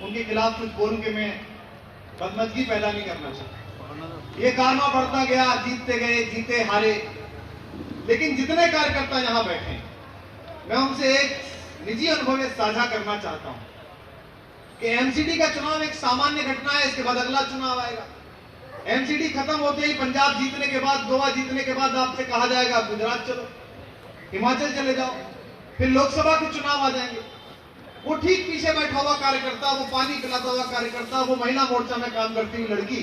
उनके खिलाफ कुछ बोल के मैं बदमजगी पैदा नहीं करना चाहता। ये कारवा बढ़ता गया, जीतते गए, जीते हारे, लेकिन जितने कार्यकर्ता यहां बैठे हैं, मैं उनसे एक निजी अनुभव साझा करना चाहता हूं कि एमसीडी का चुनाव एक सामान्य घटना है। इसके बाद अगला चुनाव आएगा। एमसीडी खत्म होते ही पंजाब जीतने के बाद, गोवा जीतने के बाद आपसे कहा जाएगा गुजरात चलो, हिमाचल चले जाओ, फिर लोकसभा के चुनाव आ जाएंगे। वो ठीक पीछे बैठा हुआ कार्यकर्ता, वो पानी पिलाता हुआ कार्यकर्ता, वो महिला मोर्चा में काम करती हुई लड़की,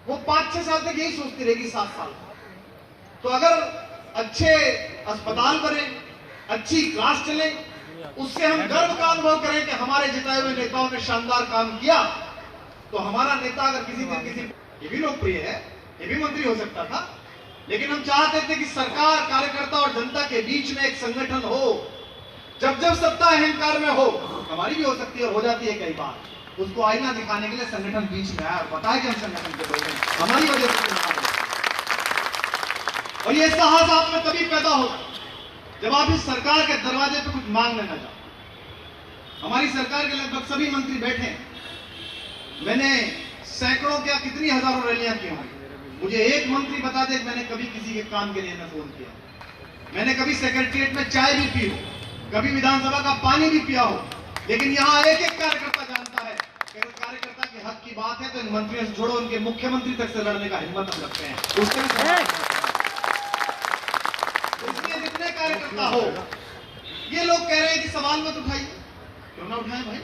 वो 5-6 साल तक यही सोचती रहेगी, 7 साल। तो अगर अच्छे अस्पताल बने, अच्छी क्लास चले, उससे हम गर्व का अनुभव करें कि हमारे जिताए हुए नेताओं ने शानदार काम किया, तो हमारा नेता अगर किसी दिन किसी, ये भी लोकप्रिय है, ये भी मंत्री हो सकता था, लेकिन हम चाहते थे कि सरकार, कार्यकर्ता और जनता के बीच में एक संगठन हो। जब जब सत्ता अहंकार में हो, हमारी भी हो सकती है और हो जाती है कई बार, उसको आईना दिखाने के लिए संगठन बीच में आया और बताया कि हम संगठन के लोग हैं, हमारी वजह से। और ये साहस आप में तभी पैदा होगा जब आप इस सरकार के दरवाजे पे कुछ मांगने न जाओ। हमारी सरकार के लगभग सभी मंत्री बैठे हैं। मैंने सैकड़ों क्या कितनी हजारों रैलियां की होंगी। मुझे एक मंत्री बता दे मैंने कभी किसी के काम के लिए न फोन किया, मैंने कभी सेक्रेटरिएट में चाय भी पी हो, कभी विधानसभा का पानी भी पिया हो, लेकिन यहाँ एक एक कार्यकर्ता जानता है कि अगर कार्यकर्ता के हक की बात है तो इन मंत्रियों से छोड़ो, उनके मुख्यमंत्री तक से लड़ने का हिम्मत हम रखते हैं। उससे इसलिए जितने कार्यकर्ता हो, ये लोग कह रहे हैं कि सवाल मत उठाइए, क्यों ना उठाएं भाई।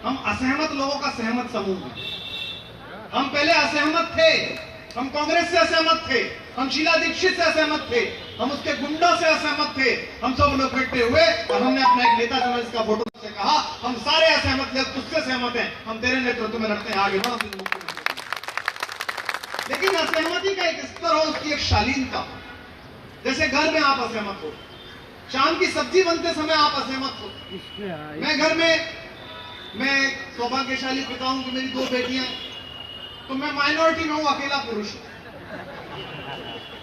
हम असहमत लोगों का सहमत समूह हैं। हम पहले असहमत थे, हम कांग्रेस से असहमत थे, हम शीला दीक्षित से असहमत थे, हम उसके गुंडों से असहमत थे, हम सब लोग इकट्ठे हुए और हमने अपना एक नेता चुना जिसका फोटो से कहा हम सारे असहमत थे, तुझसे सहमत हैं, हम तेरे नेतृत्व में रखते हैं, आगे बढ़ो। लेकिन असहमति का एक स्तर हो, उसकी एक शालीनता। जैसे घर में आप असहमत हो, शाम की सब्जी बनते समय आप असहमत हो। मैं घर में, मैं सौभाग्यशाली पिता हूं कि मेरी 2 बेटियां, तो मैं माइनॉरिटी में हूं, अकेला पुरुष हूं।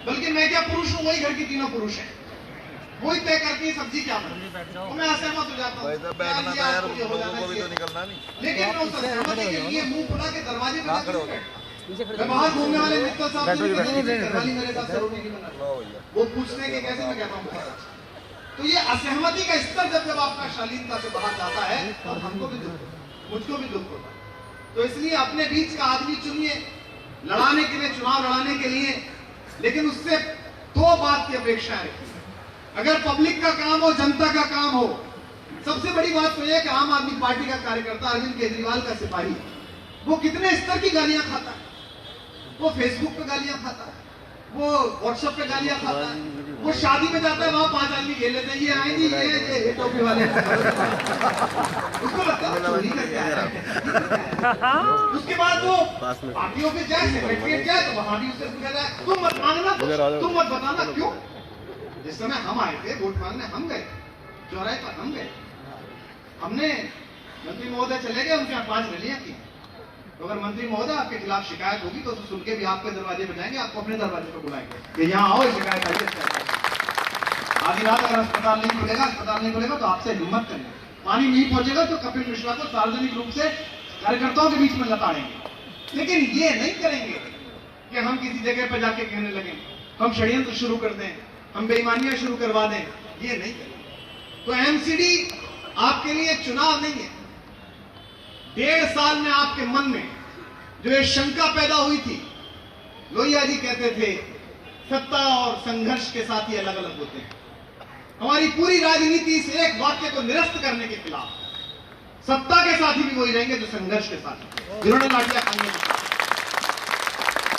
बल्कि मैं क्या पुरुष हूं, वही घर की तीनों पुरुष हैं, वही तय करती है सब्जी क्या बने, तो मैं असहमत हो जाता हूं। लेकिन मैं उस असहमति के लिए मुंह फुला के दरवाजे पे, मैं बाहर घूमने वाले मित्र साहब मेरे साथ सरोनी की बना, वो पूछने के कैसे, मैं कहता हूँ। तो ये असहमति का स्तर जब आपका शालीनता से बाहर जाता है तो हमको भी दुख, मुझको भी दुख होता है। तो इसलिए अपने बीच का आदमी चुनिए लड़ाने के लिए, चुनाव लड़ाने के लिए, लेकिन उससे 2 बात की अपेक्षा है। अगर पब्लिक का काम हो, जनता का काम हो, सबसे बड़ी बात तो यह कि आम आदमी पार्टी का कार्यकर्ता, अरविंद केजरीवाल का सिपाही, वो कितने स्तर की गालियां खाता है। वो फेसबुक पे गालियां खाता है, वो व्हाट्सएप पे गालियां खाता है, वो शादी में जाता है, वहां 5 आदमी खेल लेते हैं, ये आएंगे ये टोपी वाले, उसको लगता है चोरी करके आया है। उसके बाद वो पार्टियों पे जाए, सेक्रेटरिएट जाए, तो वहां भी उससे पूछा जाए तुम मत मांगना, तुम मत बताना क्यों। जिस समय हम आए थे वोट मांगने, हम गए चौराहे पर, हम गए, हमने मंत्री महोदय चले गए, उनके यहाँ 5 रैलियां की। तो अगर मंत्री महोदय आपके खिलाफ शिकायत होगी तो सुन के भी आपके दरवाजे पे जाएंगे, आपको अपने दरवाजे पे बुलाएंगे कि यहाँ आओ, शिकायत आइए। आधी रात अगर अस्पताल नहीं खुलेगा तो आपसे हिम्मत करेंगे, पानी नहीं पहुंचेगा तो कपिल मिश्रा को सार्वजनिक रूप से कार्यकर्ताओं के बीच में लताड़ेंगे। लेकिन ये नहीं करेंगे कि हम किसी जगह पर जाके कहने लगे, हम षड्यंत्र शुरू कर दें, हम बेईमानियां शुरू करवा दें, ये नहीं करेंगे। तो एमसीडी आपके लिए चुनाव नहीं है। 1.5 साल में आपके मन में जो ये शंका पैदा हुई थी, लोहिया जी कहते थे सत्ता और संघर्ष के साथ ही अलग अलग होते हैं। हमारी पूरी राजनीति इस एक वाक्य को निरस्त करने के खिलाफ, सत्ता के साथ ही भी वही रहेंगे जो संघर्ष के साथ, जिन्होंने लाठियां खाने के साथ।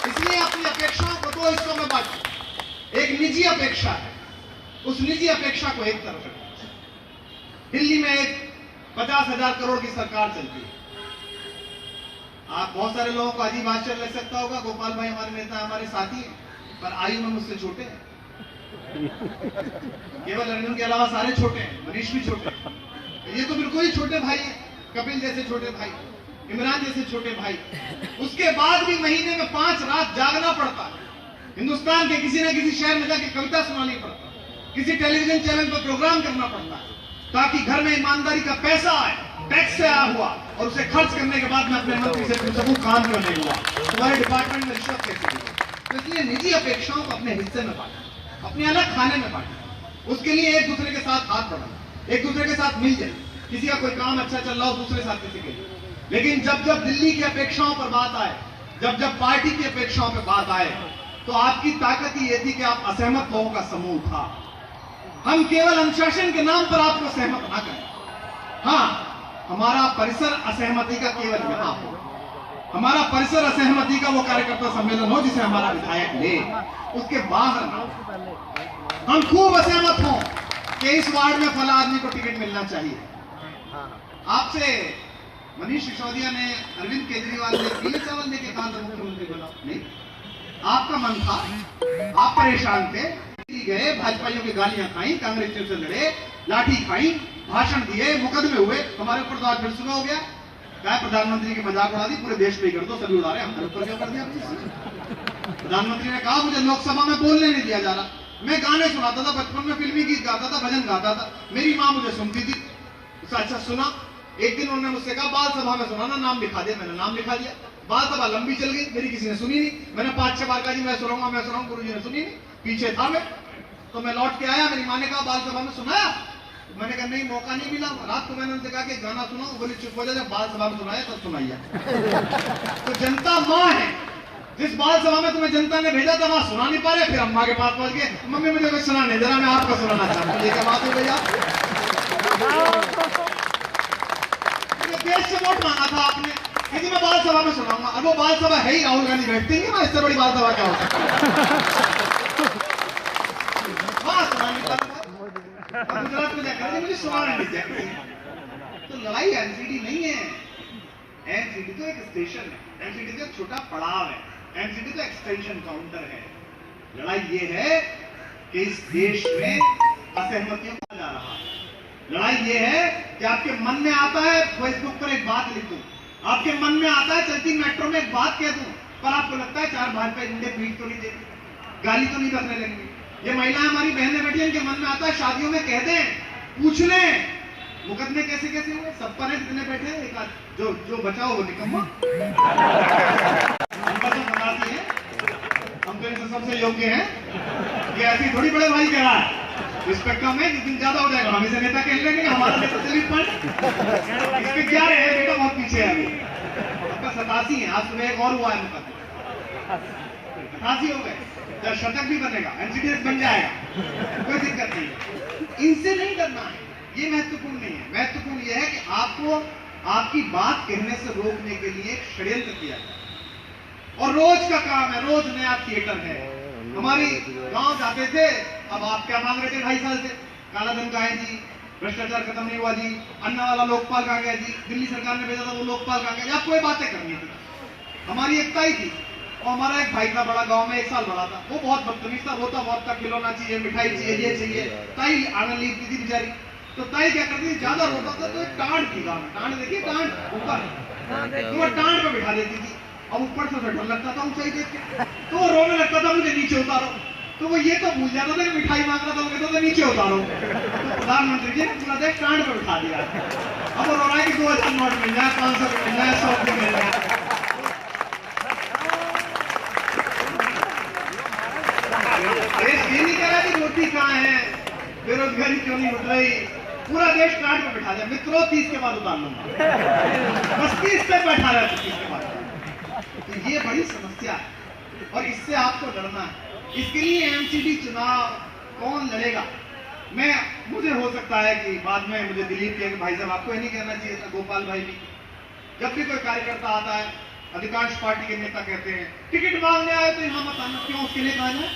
इसलिए अपनी अपेक्षाओं को 2 हिस्सों में बांटी। एक निजी अपेक्षा है, उस निजी अपेक्षा को एक तरफ रखें। दिल्ली में एक 50,000 करोड़ की सरकार चलती है। आप बहुत सारे लोगों को अजीब आश्चर्य लग सकता होगा, गोपाल भाई हमारे नेता, हमारे साथी हैं, पर आयु में मुझसे छोटे हैं। केवल अर्जुन के अलावा सारे छोटे हैं, मनीष भी छोटे हैं, ये तो बिल्कुल ही छोटे भाई हैं, कपिल जैसे छोटे भाई, इमरान जैसे छोटे भाई। उसके बाद भी महीने में 5 रात जागना पड़ता है, हिंदुस्तान के किसी न किसी शहर में जाके कविता सुनानी पड़ता है, किसी टेलीविजन चैनल पर प्रोग्राम करना पड़ता है, ताकि घर में ईमानदारी का पैसा आए, टैक्स से आया हुआ और उसे खर्च करने के बाद मैं अपने मंत्री से पूछ सकूं काम क्यों नहीं हुआ, तुम्हारे डिपार्टमेंट में रिश्वत कैसे दी। तो इसलिए निजी अपेक्षाओं को अपने हिस्से में बांटा, अपने अलग खाने में बांटा, उसके लिए एक दूसरे के साथ हाथ बढ़ाना, एक दूसरे के साथ मिल जाए, किसी का कोई काम अच्छा चल रहा हो दूसरे साथ किसी के लिए। लेकिन जब जब दिल्ली की अपेक्षाओं पर बात आए, जब जब पार्टी की अपेक्षाओं पर बात आए, तो आपकी ताकत ही ये थी कि आप असहमत लोगों का समूह था। हम केवल अनुशासन के नाम पर आपको सहमत ना करें, हाँ हमारा परिसर असहमति का केवल यहां हो, हमारा परिसर असहमति का वो कार्यकर्ता सम्मेलन हो जिसे हमारा विधायक ले, उसके बाहर ना। हम खूब असहमत हों कि इस वार्ड में फला आदमी को टिकट मिलना चाहिए। आपसे मनीष सिसोदिया ने, अरविंद केजरीवाल ने, पीले चावल ने कहा था मुख्यमंत्री बना, नहीं, आपका मन था, आप परेशान थे, गए भाजपाइयों की गालियां खाई, कांग्रेस से लड़े, लाठी खाई, भाषण दिए, मुकदमे हुए, हमारे ऊपर तो आज फिर सुबह हो गया, क्या प्रधानमंत्री की मजाक उड़ा दी, पूरे देश पे कर दो, सभी उड़ा रहे, हमारे ऊपर क्यों कर दिया। प्रधानमंत्री ने कहा मुझे लोकसभा में बोलने नहीं दिया जा रहा, मैं गाने सुनाता था, बचपन में फिल्मी गीत गाता था, भजन गाता था, मेरी माँ मुझे सुनती थी, अच्छा सुना। एक दिन उन्होंने मुझसे कहा बाल सभा में सुनाना, नाम लिखा दिया, मैंने नाम लिखा दिया, बाल सभा लंबी चल गई, मेरी किसी ने सुनी नहीं, मैंने 5-6 बार कहा जी मैं सुनाऊंगा, गुरुजी ने सुनी नहीं, पीछे था मैं, तो मैं लौट के आया, मेरी माँ ने कहा बाल सभा में सुनाया, मैंने कहा नहीं मौका नहीं मिला, रात को मैंने उनसे कहा कि गाना सुनाओ, बोली चुप हो जाए, जब बाल सभा में सुनाया तब सुनाइए। तो जनता माँ है, जिस बाल सभा में तुम्हें जनता ने भेजा था वहां सुना नहीं पा रहे, फिर अम्मा के पास पहुंच गए, मम्मी मुझे कुछ सुना नहीं दे रहा, मैं आपको सुनाना चाहता हूँ, ये क्या बात हो गई आप? देश से वोट मांगा था आपने, यदि मैं बाल सभा में सुनाऊंगा, और वो बाल सभा है ही राहुल गांधी बैठती है, इससे बड़ी बाल सभा क्या हो सकती है। गुजरात में जाकर मुझे सुनाना नहीं चाहिए। तो लड़ाई एनसीडी नहीं है, एनसीडी तो एक स्टेशन है, एनसीडी तो एक छोटा पड़ाव है, एनसीडी तो एक्सटेंशन काउंटर है। लड़ाई ये है कि इस देश में असहमतियों का जा रहा है। लड़ाई ये है कि आपके मन में आता है फेसबुक पर एक बात लिख दूं, आपके मन में आता है चलती मेट्रो में एक बात कह दूं, पर आपको लगता है 4 भाजपा गुंडे पीठ तो नहीं देंगे, गाली तो नहीं करने लगेंगे। ये महिलाएं हमारी बहनें बेटी, इनके मन में आता है शादियों में कह दें, पूछ लें मुकदमे कैसे कैसे हुए, सब पर है जितने बैठे हैं, एक जो जो बचाओ वो निकम्मा, हम तो बताती है, हम तो इनसे सबसे योग्य हैं। ये ऐसी थोड़ी बड़े भाई कह रहा है, रिस्पेक्ट कम है, जिस दिन ज्यादा हो जाएगा हम इसे नेता कह लेंगे, हमारा नेता चलिए पर इसके क्या रहे बेटा बहुत पीछे है, अभी आपका 87 है, आज सुबह एक और हुआ है मुकदमा, 88 हो गए, जब शतक भी बनेगा, एनसीडीएस बन जाएगा, कोई दिक्कत नहीं। इनसे नहीं करना है, ये महत्वपूर्ण नहीं है। महत्वपूर्ण यह है कि आपको आपकी बात कहने से रोकने के लिए एक षड्यंत्र किया जाए, और रोज का काम है, रोज नया थिएटर है। हमारी गांव जाते थे, अब आप क्या मांग रहे थे 2.5 साल से, काला धन का है जी, भ्रष्टाचार खत्म नहीं हुआ जी, अन्ना वाला लोकपाल कहाँ गया जी, दिल्ली सरकार ने भेजा था वो लोकपाल कहाँ गया, आपको ये बातें करनी थी। हमारी एकता ही थी। और हमारा एक भाई था बड़ा, गांव में 1 साल बड़ा था, वो बहुत बदतमीज था, रोता बहुत था, खिलौना चाहिए, मिठाई चाहिए, ये चाहिए, ताई आनंद ली थी बेचारी। तो ताई क्या करती थी, ज्यादा रोता था तो एक टांड थी गांव में, टांड देखिए, टांड ऊपर, तो वो टांड पे बिठा देती थी, और ऊपर से डर लगता था ऊंचाई देख के, तो वो रोने लगता था मुझे नीचे उतारो, तो वो ये तो भूल जाता था कि मिठाई मांग रहा था, वो कहता था नीचे उतारो। तो प्रधानमंत्री जी ने पूरा देश टांड पे बिठा दिया, अब वो रो रहा है कि 2000 नोट मिल जाए, 500 मिल जाए, 100 मिल जाए। ये नहीं कह रहा कि रोटी कहाँ है, बेरोजगारी क्यों नहीं उठ रही, पूरा देश टांड पे बिठा दिया। मित्रों 30 के बाद उतार लूंगा, बस 30 पे बैठा रहा है, 30 के बाद। तो ये बड़ी समस्या है, और इससे आपको लड़ना है। इसके लिए एमसीडी चुनाव कौन लड़ेगा, मुझे हो सकता है कि बाद में मुझे दिलीप के भाई साहब आपको ये नहीं कहना चाहिए था, गोपाल भाई भी, जब भी कोई कार्यकर्ता आता है, अधिकांश पार्टी के नेता कहते हैं टिकट मांगने आए तो यहाँ मत आना, क्यों, उसके लिए कहा जाए?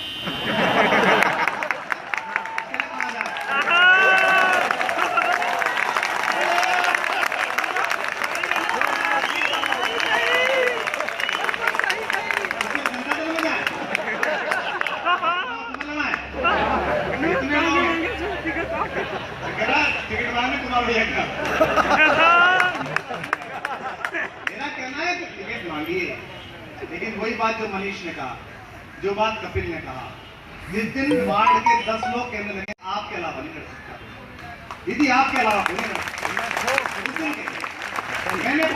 मेरा कहना है कि टिकट मांगिए, लेकिन वही बात जो मनीष ने कहा, जो बात कपिल ने कहा, जिस दिन वार्ड के 10 लोग कहने लगे आपके अलावा नहीं कर सकता, यदि आपके अलावा कोई नहीं कर सकता,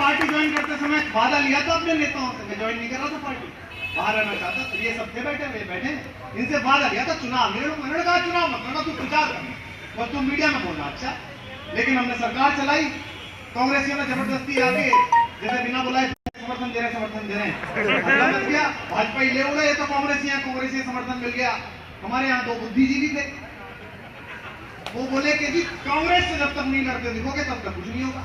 पार्टी ज्वाइन करते समय वादा लिया था अपने नेताओं से, मैं ज्वाइन नहीं कर रहा था पार्टी, बाहर रहना चाहता था। ये सब थे बैठे इनसे वादा लिया था चुनाव, मैंने कहा चुनाव मत करना, तू प्रचार करना और तू मीडिया में बोलना। अच्छा, लेकिन हमने सरकार चलाई, कांग्रेसियों ने जबरदस्ती आके जैसे बिना बुलाए समर्थन दे रहे हैं मत गया, भाजपा ही ले उड़े तो कांग्रेसी समर्थन मिल गया। हमारे यहाँ 2 बुद्धिजीवी थे, वो बोले कि जी कांग्रेस से जब तक नहीं लड़ते दिखोगे तब तक कुछ नहीं होगा,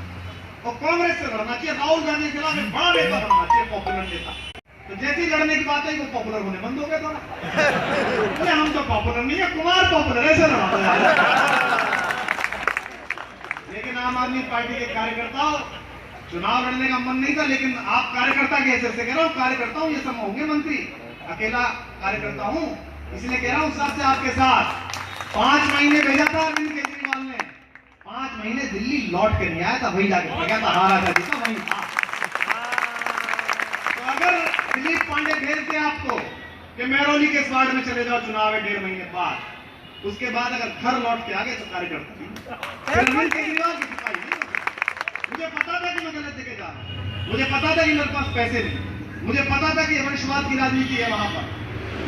और कांग्रेस से लड़ना चाहिए, राहुल गांधी के खिलाफ एक बड़ा नेता बनना चाहिए, पॉपुलर नेता। तो जैसी लड़ने की बात है वो पॉपुलर होने बंद हो गए थोड़ा। हम तो पॉपुलर नहीं है, कुमार पॉपुलर ऐसे लड़ा। लेकिन आम आदमी पार्टी के कार्यकर्ताओं, चुनाव लड़ने का मन नहीं था, लेकिन आप कार्यकर्ता के हैसियत से कह रहा हूँ, कार्यकर्ता हूँ, ये सब होंगे मंत्री, अकेला कार्यकर्ता हूँ, इसलिए कह रहा हूँ साथ से आपके साथ 5 महीने भेजा था अरविंद केजरीवाल ने, 5 महीने दिल्ली लौट कर नहीं आया था, वही जाके गया था, हारा था जीता वही था। तो अगर दिलीप पांडे भेजते आपको कि मेहरौली के इस वार्ड में चले जाओ, चुनाव है 1.5 महीने बाद, उसके बाद अगर घर लौट के आ गए तो कार्यकर्ता अरविंद केजरीवाल की सिपाही नहीं। मुझे पता था कि मैं गलत जगह जा रहा हूं, मुझे पता था कि मेरे पास पैसे नहीं, मुझे पता था कि वंशवाद की राजनीति है वहां पर,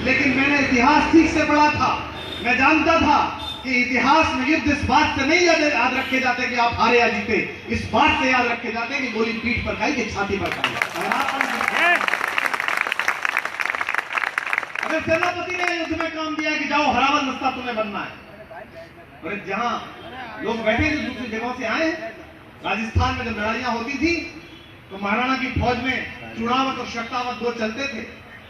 लेकिन मैंने इतिहास ठीक से पढ़ा था। मैं जानता था कि इतिहास में युद्ध इस बात से नहीं याद रखे जाते कि आप हारे या जीते, इस बात से याद रखे जाते कि गोली पीठ पर खाई कि छाती पर खाई। अगर सेनापति ने युद्ध में काम दिया कि जाओ हरावन रास्ता तुम्हें बनना है, और जहां लोग बैठे जो दूसरी जगहों से आए, राजस्थान में जब लड़ाइयां होती थी तो महाराणा की फौज में चुनावत और शक्तावत 2 चलते थे,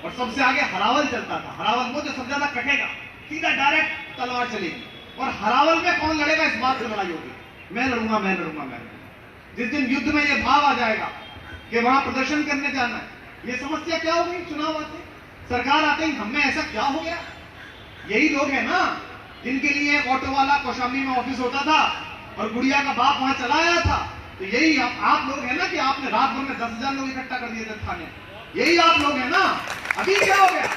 और सबसे आगे हरावल चलता था। हरावल वो जो सबसे ज्यादा कटेगा, सीधा डायरेक्ट तलवार चलेगी, और हरावल में कौन लड़ेगा इस बात से लड़ाई होगी, मैं लड़ूंगा मैं लड़ूंगा मैं। जिस दिन युद्ध में ये भाव आ जाएगा कि वहां प्रदर्शन करने जाना है, ये समस्या क्या हो गई, चुनाव आते सरकार आते ही हमें ऐसा क्या हो गया। यही लोग हैं ना जिनके लिए ऑटो वाला कौशाम्बी में ऑफिस होता था और गुड़िया का बाप वहां चला आया था। तो यही आप लोग हैं ना कि आपने रात भर में 10,000 लोग इकट्ठा कर दिए थे थाने, यही आप लोग हैं ना। अभी क्या हो गया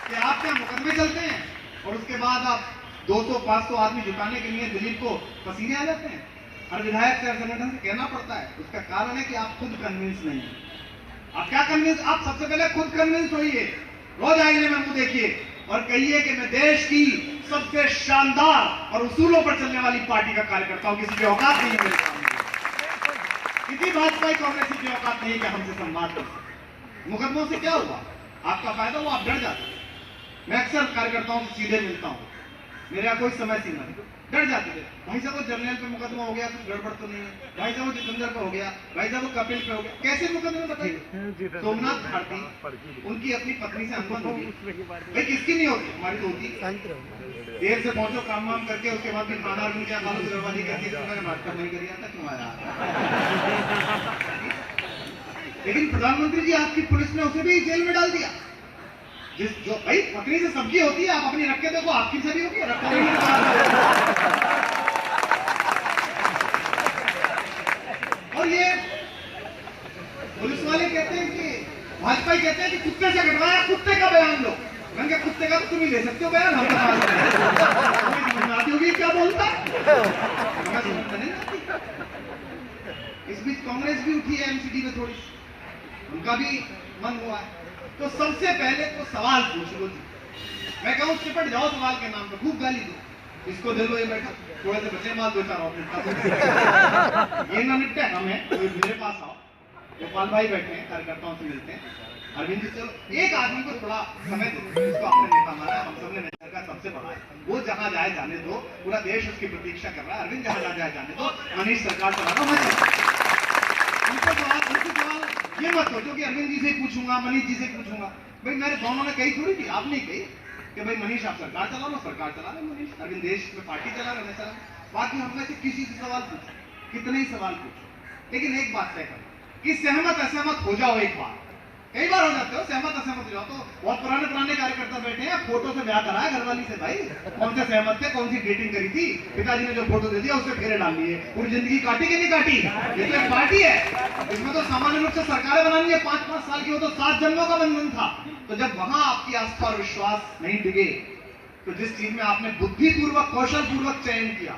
कि आपके मुकदमे चलते हैं और उसके बाद आप 200-500 आदमी जुटाने के लिए दिलीप को पसीने आ जाते हैं, हर विधायक से संगठन से कहना पड़ता है। उसका कारण है कि आप खुद कन्विंस नहीं है। आप क्या कन्विंस, आप सबसे पहले खुद कन्विंस होइए, रोज आईने में मुंह देखिए और कहिए कि मैं देश की सबसे शानदार और उसूलों पर चलने वाली पार्टी का कार्यकर्ता हूं, किसी की औकात नहीं है मेरे सामने, किसी भाजपा कांग्रेस की औकात नहीं है कि हमसे संवाद कर सकते। मुकदमों से क्या हुआ, आपका फायदा हुआ, आप डर जाते। मैं अक्सर कार्यकर्ताओं से सीधे मिलता हूं, मेरे यहाँ कोई समय सीमा नहीं, डर जाते थे। भाई साहब वो जर्नल पे मुकदमा हो गया, कुछ गड़बड़ तो नहीं है, भाई साहब वो जितेंद्र पे हो गया, भाई साहब वो कपिल पे हो गया, कैसे मुकदमे बताइए। सोमनाथ भारती, उनकी अपनी पत्नी से अनबन होगी, भाई किसकी नहीं होती, हमारी तो होती। देर से पहुंचो काम वाम करके, उसके बाद भी खाना भी क्या खाना गड़बड़ी करके नाटक नहीं करिए था क्यों आया। लेकिन प्रधानमंत्री जी आपकी पुलिस ने उसे भी जेल में डाल दिया। जिस जो भाई पत्नी से सबकी होती है, आप अपनी रख के देखो, आपकी से भी होगी, रखो नहीं। और ये पुलिस वाले कहते हैं कि भाजपा कहते हैं कि कुत्ते से कटवाया, कुत्ते का बयान लो। मैंने कहा कुत्ते का तो तुम ही ले सकते हो बयान, हम तो आती होगी क्या बोलता। इस बीच कांग्रेस भी उठी है एमसीडी में थोड़ी, उनका भी मन हुआ है। तो सबसे पहले तो सवाल पूछ लो जी, मैं कहूँ चिपट जाओ सवाल के नाम पे, खूब गाली दो, इसको दे दो, ये बैठा थोड़े से बचे माल 2-4 और ये ना निपटे हमें, तो मेरे पास आओ, गोपाल भाई बैठे हैं, कार्यकर्ताओं से मिलते हैं। अरविंद जी चलो एक आदमी को थोड़ा समय दो, इसको अपने नेता माना, हम सबने नेता का सबसे बड़ा है, वो जहां जाए जाने दो, पूरा देश उसकी प्रतीक्षा कर रहा है। अरविंद जहां जाए जाने दो, मनीष सरकार चलाना मैं उनको सवाल ये मत सोचो कि अरविंद जी से पूछूंगा, मनीष जी से पूछूंगा। भाई मेरे दोनों ने कही थोड़ी थी, आपने कही कि भाई मनीष आप सरकार चला लो, सरकार चला रहे मनीष, अरविंद देश में पार्टी चला रहे चला। बाकी हम में से किसी से सवाल पूछो, कितने ही सवाल पूछो, लेकिन एक बात तय करो कि सहमत असहमत हो जाओ। एक बार कई बार हो जाते हो सहमत असहमत हो जाओ। तो बहुत पुराने कार्यकर्ता बैठे हैं, फोटो से ब्याह कराया घरवाली से, भाई कौन से सहमत थे, कौन सी डेटिंग करी थी, पिताजी ने जो फोटो दे दिया उससे फेरे डाल लिए, पूरी जिंदगी काटी कि नहीं काटी। ये तो एक पार्टी है, इसमें तो सामान्य रूप से सरकारें बनानी है 5-5 साल की, वो तो 7 जन्मों का बंधन था। तो जब वहां आपकी आस्था और विश्वास नहीं डिगे, तो जिस चीज में आपने बुद्धिपूर्वक कौशल पूर्वक चयन किया,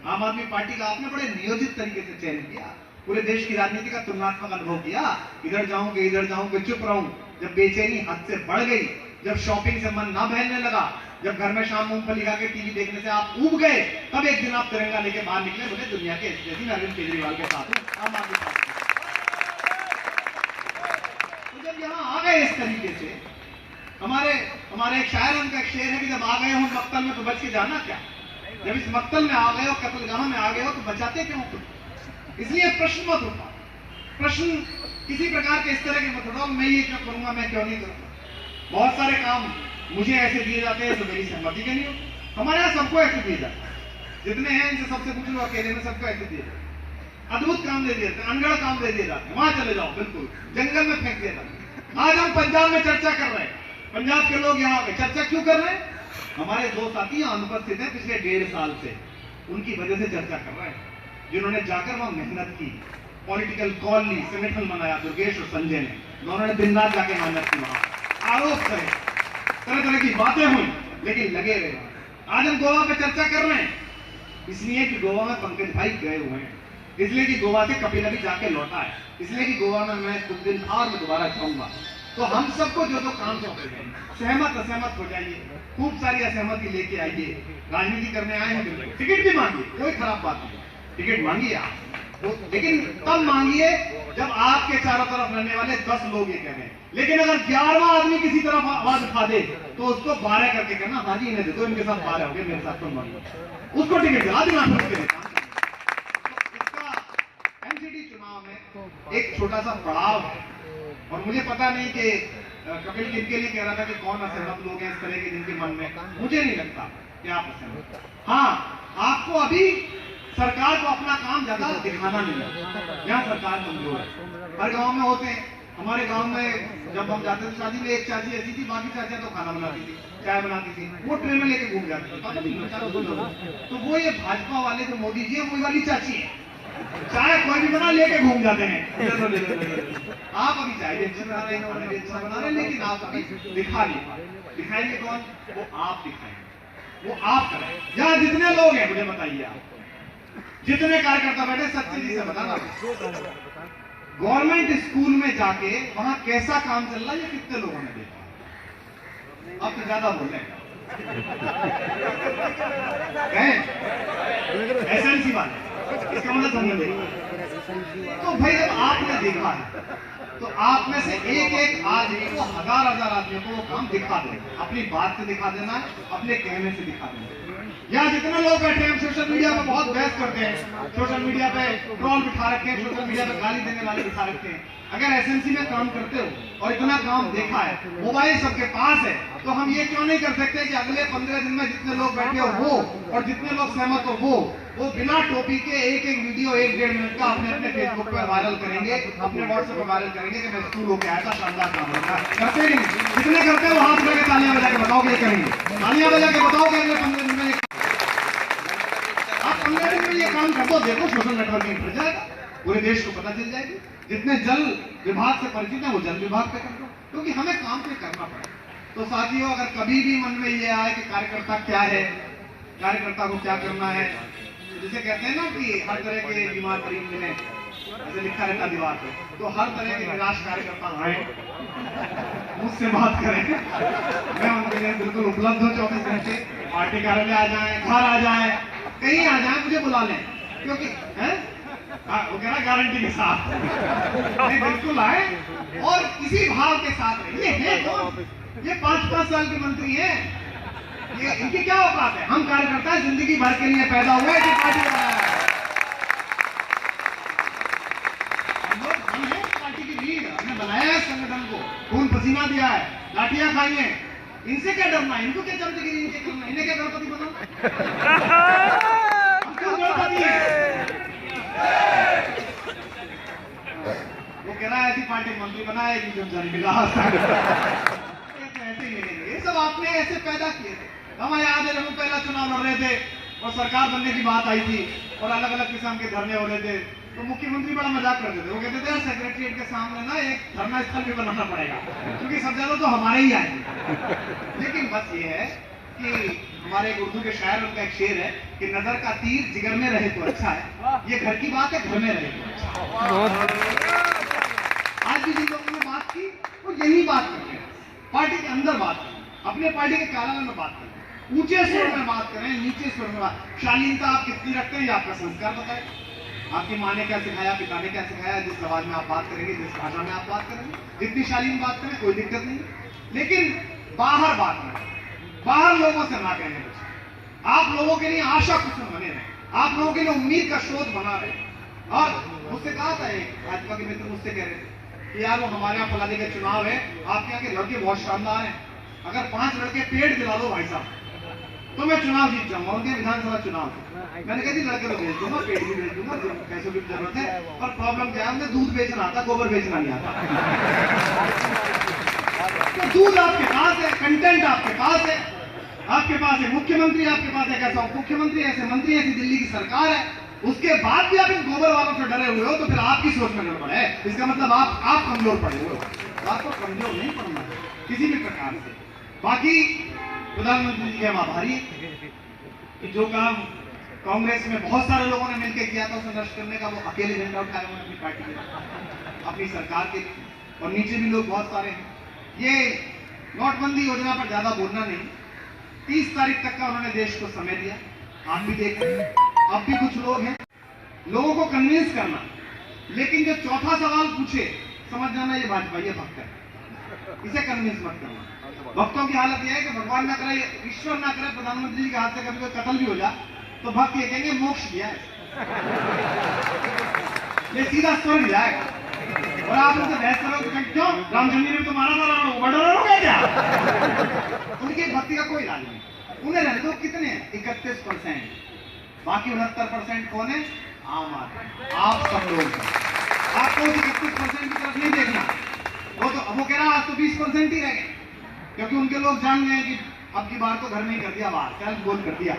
आम आदमी पार्टी का आपने बड़े नियोजित तरीके से चयन किया, पूरे देश की राजनीति का तुलनात्मक अनुभव किया। इधर जाऊंगे चुप रहूं। जब बेचैनी हद से बढ़ गई, जब शॉपिंग से मन ना बहलने लगा, जब घर में शाम मूंगफली खा के टीवी देखने से आप ऊब गए, तब एक दिन आप तिरंगा लेके बाहर निकले, बोले दुनिया के जैसी अरविंद केजरीवाल के साथ हूं, आम आदमी पार्टी। तो जब यहाँ आ गए इस तरीके से, हमारे एक शायर, उनका एक शेर है कि जब आ गए हो मक्तल में तो बच के जाना क्या। जब इस मक्तल में आ गए हो, कत्लगाह में आ गए हो, तो बचाते क्यों खुद? इसलिए प्रश्न मत उठा, प्रश्न किसी प्रकार के इस तरह के मत उठाओ, मैं ये क्यों करूंगा, मैं क्यों नहीं करूंगा। बहुत सारे काम मुझे ऐसे दिए जाते हैं तो मेरी सहमति के नहीं हो। हमारे यहाँ सबको ऐसे दिए जाते हैं, जितने हैं इनसे सबसे पूछ लो, अकेले में सबको ऐसे दिए जाते हैं। अद्भुत काम दे दिए जाते हैं, अनगढ़ काम दे दिए जाते हैं, वहां चले जाओ, बिल्कुल जंगल में फेंक दिया जाता है। आज हम पंजाब में चर्चा कर रहे हैं, पंजाब के लोग यहाँ पे चर्चा क्यों कर रहे हैं? हमारे दो साथी यहाँ अनुपस्थित हैं पिछले 1.5 साल से, उनकी वजह से चर्चा कर रहे हैं, जिन्होंने जाकर वहां मेहनत की, पॉलिटिकल कॉल ली, संगठन बनाया। दुर्गेश और संजय ने, दोनों ने दिन रात जाके मेहनत की, वहां आरोप करे, तरह तरह की बातें हुई, लेकिन लगे रहे। आज हम गोवा पे चर्चा कर रहे हैं, इसलिए कि गोवा में पंकज भाई गए हुए हैं, इसलिए कि गोवा से कपिल अभी जाके लौटा है, इसलिए कि गोवा में मैं कुछ दिन था और मैं दोबारा जाऊंगा। तो हम सबको जो काम सौंपे गए, सहमत असहमत हो जाइए, खूब सारी असहमति लेके आइए, राजनीति करने आए हैं, टिकट भी मांगिए, कोई खराब बात नहीं, टिकट मांगिए आप, लेकिन तब मांगिए जब आपके चारों तरफ रहने वाले 10 लोग ये कह रहे हैं। लेकिन अगर 11वां आदमी किसी तरफ आवाज उठा दे तो उसको 12 करके कहना, हाँ जी इन्हें दे दो, इनके साथ 12 हो गए, मेरे साथ तुम मांगो, उसको टिकट दिला देना। इसका एमसीडी चुनाव में एक छोटा सा पड़ाव है, और मुझे पता नहीं कि कपिल किनके लिए कह रहा था कि कौन असहमत लोग हैं इस तरह के जिनके मन में, मुझे नहीं लगता कि आप असहमत। हाँ, आपको अभी सरकार को अपना काम ज्यादा दिखाना नहीं है, यहाँ सरकार कमजोर है, हर गांव में होते हैं। हमारे गांव में जब हम जाते थे शादी में, एक चाची ऐसी थी, बाकी चाचियां तो खाना बनाती थी, चाय बनाती थी, वो ट्रेन में लेके घूम जाती थी। तो वो ये भाजपा वाले जो मोदी जी है, वो वाली चाची है, चाय कोई भी बना लेके घूम जाते हैं। आप अभी चाय भी अच्छा बना रहे हैं, खाना भी अच्छा बना रहे हैं, लेकिन आप अभी दिखा नहीं पा रहे। दिखाएंगे कौन? वो आप दिखाएंगे, वो आप करें। यहाँ जितने लोग हैं मुझे बताइए, आप जितने कार्यकर्ता बैठे, सच्चे जी से बताना, गवर्नमेंट स्कूल में जाके वहां कैसा काम चल रहा है, ये कितने लोगों ने देखा? अब तो ज्यादा बोल रहे हैं एसएमसी वाले, इसका मतलब हमने देखा। तो भाई जब आपने देखा है तो आप में से एक आदमी को, हजार आदमियों को वो काम दिखा देना, अपनी बात से दिखा देना, अपने कहने से दिखा देना। यहाँ जितने लोग बैठे हैं, हम सोशल मीडिया पे बहुत बहस करते हैं, सोशल मीडिया पे ट्रोल बिठा रखे हैं, सोशल मीडिया पे गाली देने वाले बिठा रखे हैं। अगर एसएमसी में काम करते हो और इतना काम देखा है, मोबाइल सबके पास है, तो हम ये क्यों नहीं कर सकते कि अगले 15 दिन में जितने लोग बैठे हो वो, और जितने लोग सहमत हो वो बिना टोपी के एक वीडियो 1-1.5 मिनट का अपने फेसबुक पर वायरल करेंगे, अपने व्हाट्सएप पर वायरल करेंगे कि मैं स्कूल होके आया था, शानदार काम होगा। करते नहीं, जितने करते हो हाथ लगा के तालियां बजा के बताओ कि ये करेंगे, तालियां बजा के बताओ कि अगले 15 दिन में, आप 15 दिन में ये काम कर दो, देखो सोशल नेटवर्किंग बढ़ जाएगा, पूरे देश को पता चल जाएगी। जितने जल विभाग से परिचित है वो जल विभाग पे कर दो, क्योंकि हमें काम पे करना पड़ेगा। तो साथियों, अगर कभी भी मन में ये आए कि कार्यकर्ता क्या है, कार्यकर्ता को क्या करना है, जिसे कहते हैं ना कि हर तरह के बीमार मरीज मिले, ऐसे लिखा रहता दीवार पे, तो हर तरह के निराश कार्यकर्ता आए, मुझसे बात करें, मैं उनके लिए बिल्कुल उपलब्ध हूँ। 24 घंटे पार्टी कार्यालय आ जाए, घर आ जाए, कहीं आ जाए, मुझे बुला लें, क्योंकि है वो कह रहा गारंटी के साथ नहीं, बिल्कुल आए और इसी भाव के साथ रहे। ये है कौन? ये 5-5 साल के मंत्री हैं, ये इनकी क्या औकात है? हम कार्यकर्ता जिंदगी भर के लिए पैदा हुए, जो पार्टी बनाया है, हम हैं पार्टी की लीड, हमने बनाया है संगठन को, खून पसीना दिया है, लाठियां खाई हैं, इनसे क्या डरना? इनको क्या चमचगिरी इनके करना? इन्हें क्या गणपति बनाओ? हम क्यों गणपति है? वो कह रहा है ऐसी पार्टी मंत्री बनाएगी जो जन मिला ऐसे ही मिलेंगे। ये सब आपने ऐसे पैदा किए थे। हमें याद है जब हम पहला चुनाव लड़ रहे थे और सरकार बनने की बात आई थी और अलग अलग किस्म के धरने हो रहे थे, तो मुख्यमंत्री बड़ा मजाक करते थे। वो कहते थे सेक्रेटरिएट के सामने ना एक धरना स्थल भी बनाना पड़ेगा, क्योंकि सब ज्यादा तो हमारे ही आएंगे। लेकिन बस ये है कि हमारे एक उर्दू के शायर, उनका एक शेर है कि नजर का तीर जिगर में रहे तो अच्छा है, ये घर की बात है, घर में रहे तो अच्छा है। आज भी जिन लोगों ने बात की वो यही बात करते हैं, पार्टी के अंदर बात करें, अपने पार्टी के कार्यालय में बात करें, ऊंचे स्वर में बात करें, नीचे स्वर में बात। शालीनता आप कितनी रखते हैं ये आपका संस्कार बताए। आपकी माँ ने क्या सिखाया, पिता ने क्या सिखाया, जिस आवाज में आप बात करेंगे, जिस भाषा में आप बात करेंगे, जितनी शालीन बात करें कोई दिक्कत नहीं। लेकिन बाहर बात ना, बाहर लोगों से ना कहने बचे। आप लोगों के लिए आशा कुसुम बने रहे, आप लोगों के लिए उम्मीद का स्रोत बना रहे। और मुझसे कहा था एक भाजपा के मित्र, मुझसे कह रहे थे कि यार वो हमारे यहाँ फलाने का चुनाव है, आपके यहाँ के लड़के बहुत शानदार हैं, अगर 5 लड़के पेड़ दिला दो भाई साहब तो मैं चुनाव जीत जाऊंगा, उनके विधानसभा चुनाव। मैंने कहा जी लड़के तो भेज दूंगा, पेड़ भी भेज दूंगा, पैसों की जरूरत है, पर प्रॉब्लम क्या है, हमने दूध बेचना आता, गोबर बेचना नहीं आता। तो दूध आपके पास है, कंटेंट आपके पास है, आपके पास है मुख्यमंत्री, आपके पास एक ऐसा उप मुख्यमंत्री, ऐसे मंत्री, ऐसी दिल्ली की सरकार है, उसके बाद भी आप इन गोबर वालों से डरे हुए हो, तो फिर आपकी सोच में गड़बड़ है। इसका मतलब आप कमजोर पड़े हुए हो। आपको कमजोर नहीं पड़ना है किसी भी प्रकार से। बाकी प्रधानमंत्री जी के हम आभारी हैं कि जो काम कांग्रेस में बहुत सारे लोगों ने मिलकर किया था उसे नष्ट करने का, वो अकेले झंडा उठाए हुए अपनी पार्टी के, अपनी सरकार के, और नीचे भी लोग बहुत सारे हैं। ये नोटबंदी योजना पर ज्यादा बोलना नहीं, 30 तारीख तक का उन्होंने देश को समय दिया, आप भी देख रहे हैं। अब भी कुछ लोग हैं, लोगों को कन्विंस करना, लेकिन जो चौथा सवाल पूछे समझ जाना ये भाजपा, ये भक्त है, इसे कन्विंस मत करना। भक्तों की हालत यह है कि भगवान ना करे, ईश्वर ना करे, प्रधानमंत्री जी के हाथ से कभी कोई कत्ल भी हो जाए तो भक्त ये कहेंगे मोक्ष दिया है, ये सीधा स्वर्ग जाएगा। और आप उनसे बहस करोगे क्यों, रामचंद्र ने तो मारा था, रावण बड़ा हो गया क्या? उनकी भक्ति का कोई इलाज नहीं। उन्हें रहने दो, कितने 31%, बाकी 69% कौन है? आम आदमी, आप सब लोग। आपको 31% की तरफ नहीं देखना, वो तो वो कह रहा आज तो 20% ही रह गए, क्योंकि उनके लोग जान गए कि अब की बार तो घर में ही कर दिया, बाहर सेल्फ गोल कर दिया।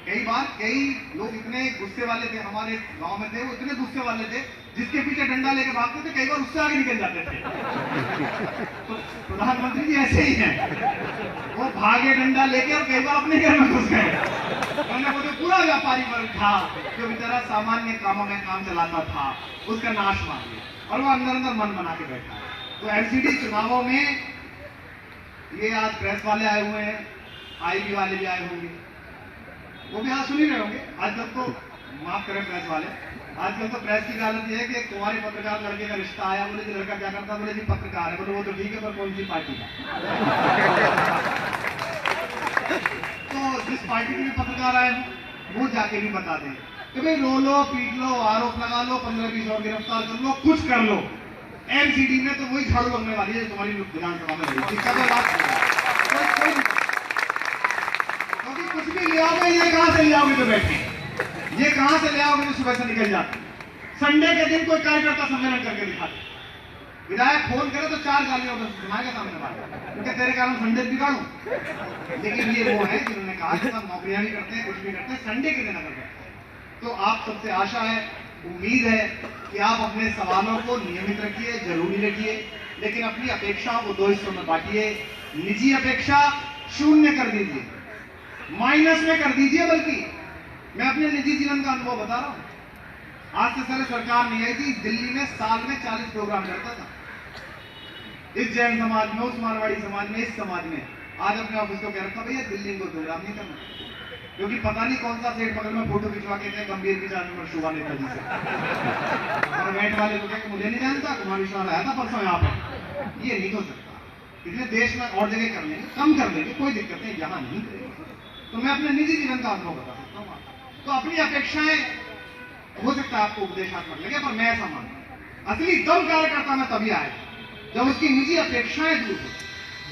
कई बार कई लोग इतने गुस्से वाले थे, हमारे गांव में थे, वो इतने गुस्से वाले थे, जिसके पीछे डंडा लेके भागते थे, कई बार उससे आगे निकल जाते थे। तो प्रधानमंत्री जी ऐसे ही हैं, वो भागे डंडा लेके और कई बार अपने घर में घुस गए। मैंने वो जो पूरा व्यापारी वर्ग था, जो बेचारा सामान्य कामों में काम चलाता था, उसका नाश मार दिया और वो अंदर अंदर मन बना के बैठा। तो एलसीडी चुनावों में ये आज प्रेस वाले आए हुए हैं, आईबी वाले भी आए होंगे, वो भी आज सुन ही रहे होंगे। आजकल तो माफ करें प्रेस वाले, आजकल तो प्रेस की हालत ये है कि तुम्हारे पत्रकार लड़के का रिश्ता आया, बोले जी लड़का क्या करता, बोले जी पत्रकार है, बोले वो तो ठीक है, पर कौन सी पार्टी का? तो जिस पार्टी के भी पत्रकार आए वो जाके भी बता दें कि भाई रो लो, पीट लो, आरोप लगा लो, 15-20 और गिरफ्तार कर लो, कुछ कर लो, एलसीडी में तो वही झाड़ू लगने वाली है तुम्हारी विधानसभा में हुई। क्योंकि कुछ भी ले आओगे, ये कहां से ले आओगे तो बैठे, ये कहां से ले आओगे तो सुबह से निकल जाते। संडे के दिन कोई कार्यकर्ता सम्मेलन करके दिखाते, विधायक फोन करे तो 4 गालियों पर सुनाएगा सामने बात, क्योंकि तेरे कारण संडे बिगाड़ू। लेकिन ये वो है जिन्होंने कहा कि सब नौकरियां भी करते हैं, कुछ भी करते हैं, संडे के दिन अगर करते हैं। तो आप सबसे आशा है, उम्मीद है कि आप अपने सवालों को नियमित रखिए, जरूरी रखिए, लेकिन अपनी अपेक्षाओं को 2 हिस्सों में बांटिए। निजी अपेक्षा 0 कर दीजिए, माइनस में कर दीजिए। बल्कि मैं अपने निजी जीवन का अनुभव बता रहा हूं। आज से सारे सरकार नहीं आई थी, दिल्ली में साल में 40 प्रोग्राम करता था, इस जैन समाज में, उस मारवाड़ी समाज में, इस समाज में। आज अपने ऑफिस को कह रखा भैया दिल्ली को प्रोग्राम नहीं करना, क्योंकि पता नहीं कौन सा सेठ बगल में फोटो खिंचवा के गए गंभीर विचार में शोभा नेताजी से, और वेट वाले को कहकर मुझे नहीं जानता, कुमार विश्वास आया था परसों यहाँ पर। ये नहीं हो सकता, इसलिए देश में और जगह कर लेंगे, कम कर लेंगे, कोई दिक्कत नहीं, यहाँ नहीं करेंगे। तो मैं अपने निजी जीवन का अनुभव बता सकता हूँ। तो अपनी अपेक्षाएं, हो सकता है आपको उपदेशात्मक लगे, पर मैं ऐसा मानता हूं असली दम कार्यकर्ता में तभी आए जब उसकी निजी अपेक्षाएं दूर हो।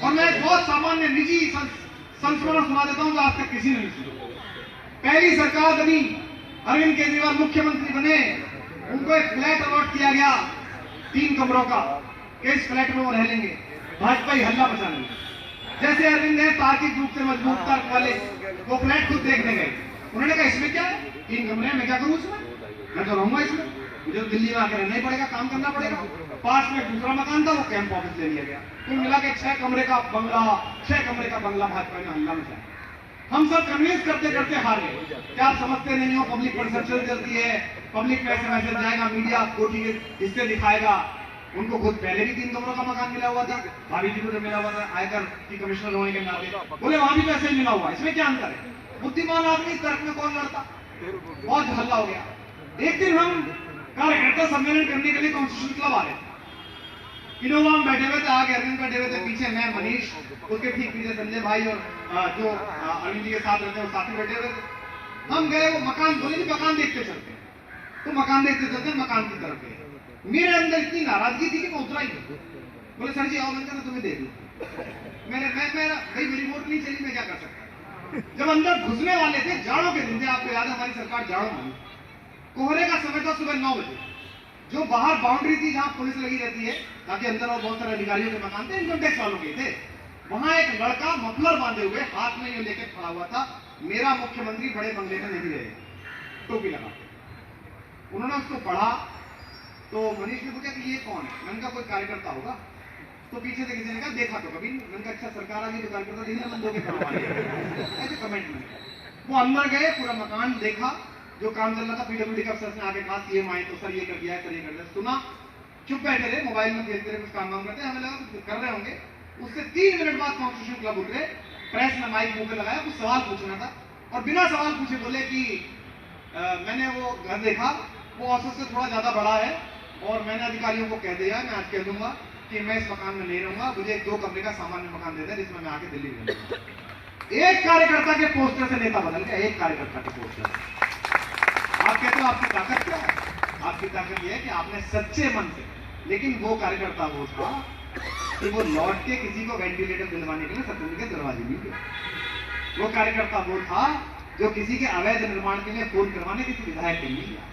और मैं एक बहुत सामान्य निजी संस्मरण सुना देता हूं जो आज तक किसी ने नहीं सुना। पहली सरकार बनी, अरविंद केजरीवाल मुख्यमंत्री बने, उनको एक फ्लैट अलॉट किया गया 3 कमरों का, इस फ्लैट में वो रह लेंगे, भाजपा ही हल्ला बचा लेंगे। जैसे अरविंद है तार्किक रूप से मजबूत तर्क वाले, वो फ्लैट खुद देखने गए, उन्होंने कहा इसमें क्या है, 3 कमरे में क्या करूं, उसमें मैं तो रहूंगा इसमें, मुझे तो दिल्ली में आकर रहना ही पड़ेगा, काम करना पड़ेगा। पास में दूसरा मकान था, वो कैंप ऑफिस ले लिया गया। कुल मिला के 6 कमरे का बंगला भाजपा ने हल्ला मचाया। हम सब कन्विंस करते करते हार गए। क्या आप समझते नहीं हो पब्लिक परसेप्शन चलती है, पब्लिक में ऐसे मैसेज जाएगा, मीडिया कोठी के हिस्से दिखाएगा। उनको खुद पहले भी 3 कमरों का मकान मिला हुआ था, भाभी जी को जो मिला हुआ था आयकर की कमिश्नर होने के नाते, बोले वहां भी पैसे मिला हुआ, इसमें क्या अंतर है? बुद्धिमान आदमी तर्क में कौन लड़ता? बहुत हल्ला हो गया। एक दिन हम कार्यकर्ता सम्मेलन करने के लिए कॉन्स्टिट्यूशन क्लब आ रहे थे, इनोवा में बैठे हुए थे, आगे अरविंद बैठे हुए थे, पीछे मैं, मनीष, उसके ठीक पीछे संजय भाई और जो अरविंद जी के साथ रहते हैं वो साथी बैठे हुए थे। हम गए, वो मकान बोले जी मकान देखते चलते, तो मकान देखते चलते मकान की तरफ गए। मेरे अंदर इतनी नाराजगी थी कि मैं उतरा ही नहीं। बोले सर जी आओ, मैंने तुम्हें देख लूं। मेरा भाई मेरी वोट नहीं चली, मैं क्या कर सकता। जब अंदर घुसने वाले थे, जाड़ों के दिन थे, आपको याद है हमारी सरकार जाड़ों में, कोहरे का समय था सुबह 9 बजे, जो बाहर बाउंड्री थी जहां पुलिस लगी रहती है ताकि अंदर और बहुत सारे अधिकारियों के मकान थे, इनकम टैक्स वालों के थे, वहां एक लड़का मफलर बांधे हुए हाथ में ये लेके खड़ा हुआ था। मेरा मुख्यमंत्री बड़े बंगले में नहीं रहे, टोपी लगा के। उन्होंने उसको पढ़ा तो मनीष ने पूछा कि ये कौन है? मैंने कहा कोई कार्यकर्ता होगा। तो पीछे से किसी ने कहा देखा तो कभी नहीं। मैंने कहा अच्छा सरकार आ गई तो कार्यकर्ता दिखने बंदों के करवा ऐसे कमेंट में। वो अंदर गए, पूरा मकान देखा, जो काम चल रहा था पीडब्ल्यूडी का अफसर ने आगे कहा सीएम आए तो सर ये कर दिया है, सर ये कर दिया। सुना, चुप बैठे रहे, मोबाइल में खेलते रहे, कुछ काम करते, हमें लगा कर रहे होंगे। उससे 3 मिनट बाद कॉन्स्टिट्यूशन क्लब उतरे, प्रेस में माइक मुंह पे लगाया, कुछ सवाल पूछना था और बिना सवाल पूछे बोले कि मैंने वो घर देखा, वो औसत से थोड़ा ज्यादा बड़ा है और मैंने अधिकारियों को कह दिया, मैं आज कह दूंगा कि मैं इस मकान में नहीं रहूंगा, मुझे 2 कमरे का सामान्य मकान देता है जिसमें मैं आके दिल्ली में रहूंगा। एक कार्यकर्ता के पोस्टर से नेता बदल गया, एक कार्यकर्ता के पोस्टर से। आप कहते हो आपकी ताकत क्या है? आपकी ताकत यह है कि आपने सच्चे मन से, लेकिन वो कार्यकर्ता वो था कि वो लौट के किसी को वेंटिलेटर दिलवाने के लिए सतुल्य के दरवाजे नहीं गया। वो कार्यकर्ता वो था जो किसी के अवैध निर्माण के लिए फोन करवाने किसी विधायक के नहीं गया।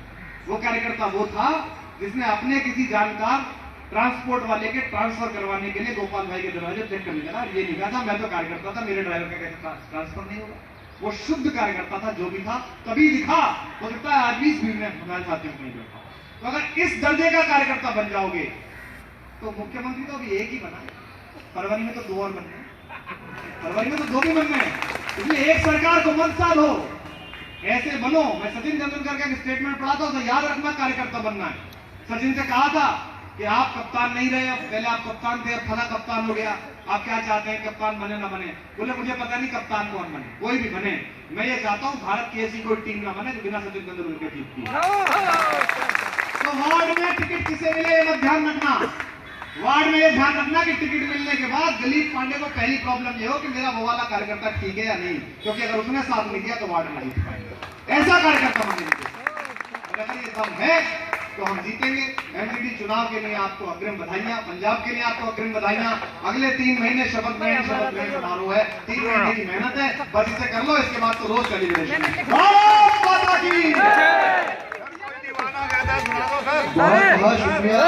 वो कार्यकर्ता वो था जिसने अपने किसी जानकार ट्रांसपोर्ट वाले के ट्रांसफर करवाने के लिए गोपाल भाई के दरवाजे चेक करने लगा। ये नहीं कहा था मैं तो कार्यकर्ता था, मेरे ड्राइवर का कैसे ट्रांसफर नहीं होगा। वो शुद्ध कार्यकर्ता था, जो भी था तभी दिखा। हो सकता है आज भी इस भीड़ में हमारे साथियों को नहीं बैठा। तो अगर इस दर्जे का कार्यकर्ता बन जाओगे तो मुख्यमंत्री तो अभी एक ही बना है, फरवरी में तो 2 और बनने हैं, फरवरी में तो 2 भी बनने हैं। इसलिए एक सरकार को मत साधो, ऐसे बनो। मैं सचिन तेंदुलकर का स्टेटमेंट पढ़ा था, उसे याद रखना कार्यकर्ता बनना है। सचिन से कहा था कि आप कप्तान नहीं रहे, पहले आप कप्तान थे, अब फला कप्तान हो गया, आप क्या चाहते हैं कप्तान बने ना बने? बोले मुझे पता नहीं कप्तान कौन बने, कोई भी बने, मैं ये चाहता हूं भारत की ऐसी कोई टीम ना बने जो बिना सचिन तेंदुलकर के जीतती है। तो वार्ड में टिकट किसे मिले ये मत ध्यान रखना। वार्ड में ये ध्यान रखना कि टिकट मिलने के बाद दिलीप पांडे को पहली प्रॉब्लम ये हो कि मेरा वो वाला कार्यकर्ता ठीक है या नहीं, क्योंकि अगर उसने साथ नहीं दिया तो वार्ड में जीत पाएंगे। ऐसा कार्यकर्ता बनेंगे। और अगर ये दम है तो हम जीतेंगे। एमपीडी चुनाव के लिए आपको अग्रिम बधाइयां, पंजाब के लिए आपको अग्रिम बधाइयां। अगले 3 महीने शपथ ग्रहण समारोह है, 3 महीने की मेहनत है, बस इसे कर लो, इसके बाद तो रोज सेलिब्रेशन। भारत माता की बहुत बहुत शुक्रिया।